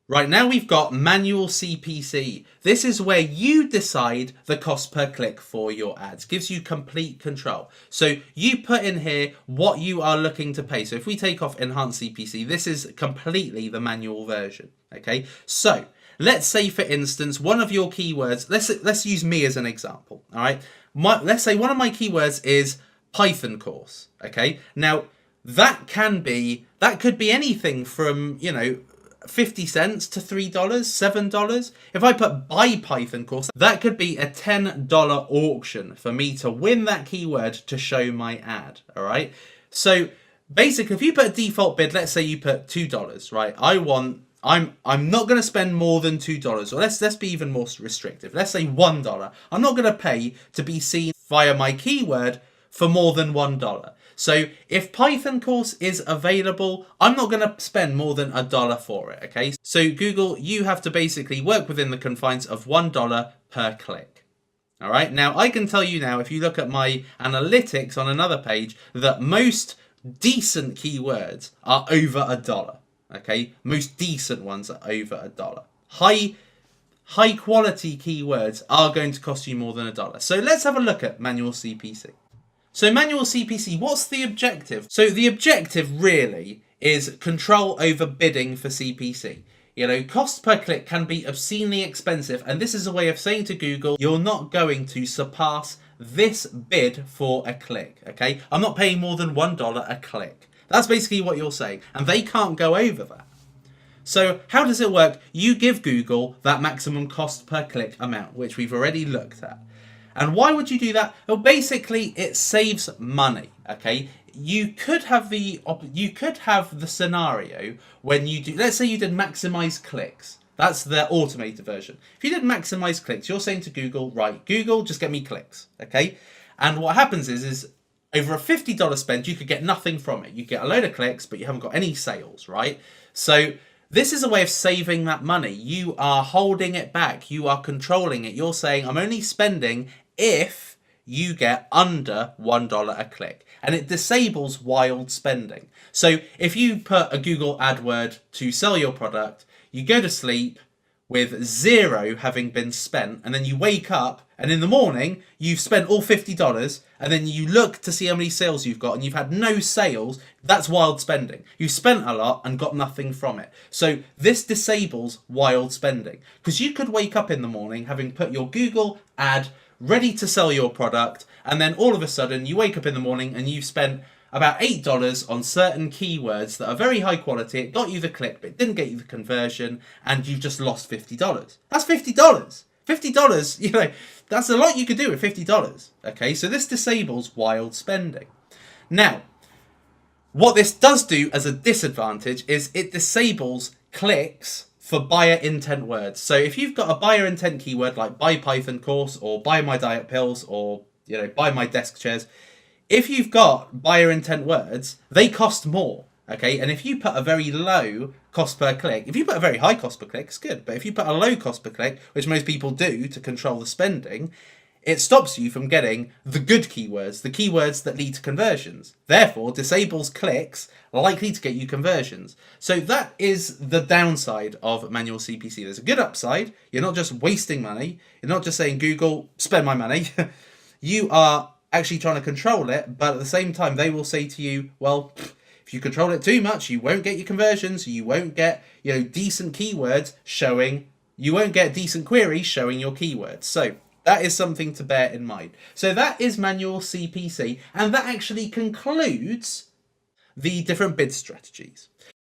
Right, now we've got manual CPC. This is where you decide the cost per click for your ads. Gives you complete control. So you put in here what you are looking to pay. So if we take off enhanced CPC, this is completely the manual version. Okay, so let's say for instance one of your keywords. Let's use me as an example. All right, let's say one of my keywords is Python course. Okay, now that could be anything from 50 cents to $3, $7. If I put buy Python course, that could be a $10 auction for me to win that keyword to show my ad. All right. So basically, if you put a default bid, let's say you put $2, right? I'm not going to spend more than $2, or let's be even more restrictive. Let's say $1. I'm not going to pay to be seen via my keyword for more than $1. So if Python course is available, I'm not going to spend more than $1 for it, okay? So Google, you have to basically work within the confines of $1 per click. All right, now I can tell you now, if you look at my analytics on another page, that most decent keywords are over $1, okay? Most decent ones are over $1. High quality keywords are going to cost you more than $1. So let's have a look at manual CPC. So manual CPC, what's the objective? So the objective really is control over bidding for CPC. Cost per click can be obscenely expensive, and this is a way of saying to Google, you're not going to surpass this bid for a click, okay? I'm not paying more than $1 a click. That's basically what you're saying, and they can't go over that. So how does it work? You give Google that maximum cost per click amount, which we've already looked at. And why would you do that? Well, basically, it saves money. Okay, you could have the scenario when you do. Let's say you did maximize clicks. That's the automated version. If you did maximize clicks, you're saying to Google, right, Google, just get me clicks. Okay, and what happens is over a $50 spend, you could get nothing from it. You get a load of clicks, but you haven't got any sales, right? So this is a way of saving that money. You are holding it back. You are controlling it. You're saying, I'm only spending if you get under $1 a click, and it disables wild spending. So if you put a Google AdWord to sell your product, you go to sleep with zero having been spent, and then you wake up and in the morning you've spent all $50, and then you look to see how many sales you've got and you've had no sales. That's wild spending. You spent a lot and got nothing from it. So this disables wild spending, because you could wake up in the morning having put your Google ad ready to sell your product, and then all of a sudden you wake up in the morning and you've spent about $8 on certain keywords that are very high quality. It got you the click, but it didn't get you the conversion, and you've just lost $50. That's $50. $50, that's a lot you could do with $50. Okay, so this disables wild spending. Now, what this does do as a disadvantage is it disables clicks for buyer intent words. So if you've got a buyer intent keyword like buy Python course or buy my diet pills or buy my desk chairs, if you've got buyer intent words, they cost more. Okay, and if you put a very low cost per click, if you put a very high cost per click, it's good. But if you put a low cost per click, which most people do to control the spending, it stops you from getting the good keywords, the keywords that lead to conversions. Therefore, disables clicks likely to get you conversions. So that is the downside of manual CPC. There's a good upside. You're not just wasting money. You're not just saying, Google, spend my money. You are actually trying to control it, but at the same time, they will say to you, well, if you control it too much, you won't get your conversions. You won't get, decent keywords showing. You won't get decent queries showing your keywords. So that is something to bear in mind. So that is manual CPC, and that actually concludes the different bid strategies.